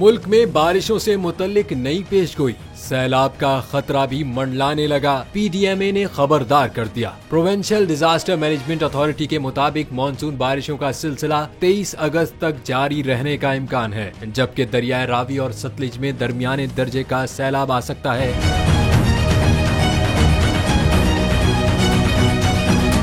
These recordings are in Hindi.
मुल्क में बारिशों से मुतल्लिक नई पेशगोई, सैलाब का खतरा भी मंडलाने लगा। PDMA ने खबरदार कर दिया। प्रोविंशियल डिजास्टर मैनेजमेंट अथॉरिटी के मुताबिक मानसून बारिशों का सिलसिला 23 अगस्त तक जारी रहने का इम्कान है, जबकि दरियाए रावी और सतलुज में दरमियाने दर्जे का सैलाब आ सकता है।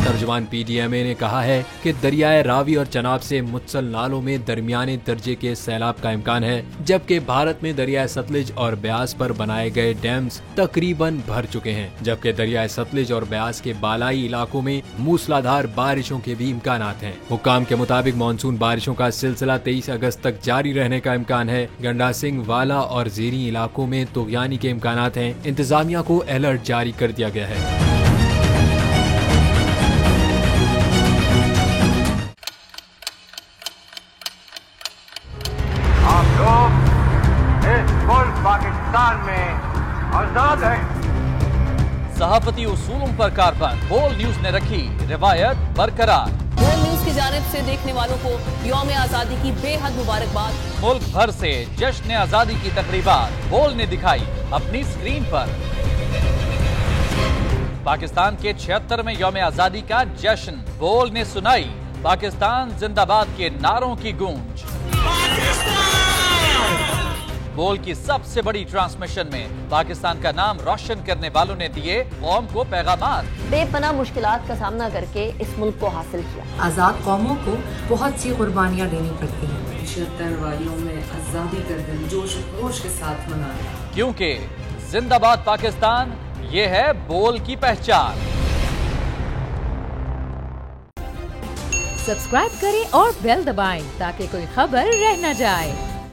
तर्जुमान PDMA ने कहा है कि दरियाए रावी और चनाब से मुत्सल नालों में दरमियाने दर्जे के सैलाब का इम्कान है, जबकि भारत में दरियाए सतलुज और ब्यास पर बनाए गए डैम्स तकरीबन भर चुके हैं, जबकि दरियाए सतलुज और ब्यास के बालाई इलाकों में मूसलाधार बारिशों के भी इम्कान हैं। हुक्काम के मुताबिक मानसून बारिशों का सिलसिला 23 अगस्त तक जारी रहने का इम्कान है। गंडा सिंह, वाला और जीरी इलाकों में तुगयानी के इम्कान हैं। इंतजामिया को अलर्ट जारी कर दिया गया है। पाकिस्तान में आजाद है। सहाफती उसूलों पर कारबंद बोल न्यूज ने रखी रिवायत बरकरार। बोल न्यूज की जानिब से देखने वालों को यौम आजादी की बेहद मुबारकबाद। मुल्क भर से जश्न आजादी की तकरीबात बोल ने दिखाई अपनी स्क्रीन पर। पाकिस्तान के 76वें यौम आजादी का जश्न बोल ने सुनाई पाकिस्तान जिंदाबाद के नारों की गूंज। बोल की सबसे बड़ी ट्रांसमिशन में पाकिस्तान का नाम रोशन करने वालों ने दिए कौम को पैगाम। बेपनाह मुश्किलात का सामना करके इस मुल्क को हासिल किया। आजाद कौमों को बहुत सी कुर्बानियां देनी पड़ती हैं। 76 वालियों में आजादी का दिन जोश खरोश के साथ मनाया, क्योंकि जिंदाबाद पाकिस्तान ये है बोल की पहचान। सब्सक्राइब करें और बेल दबाएं ताकि कोई खबर रह न जाए।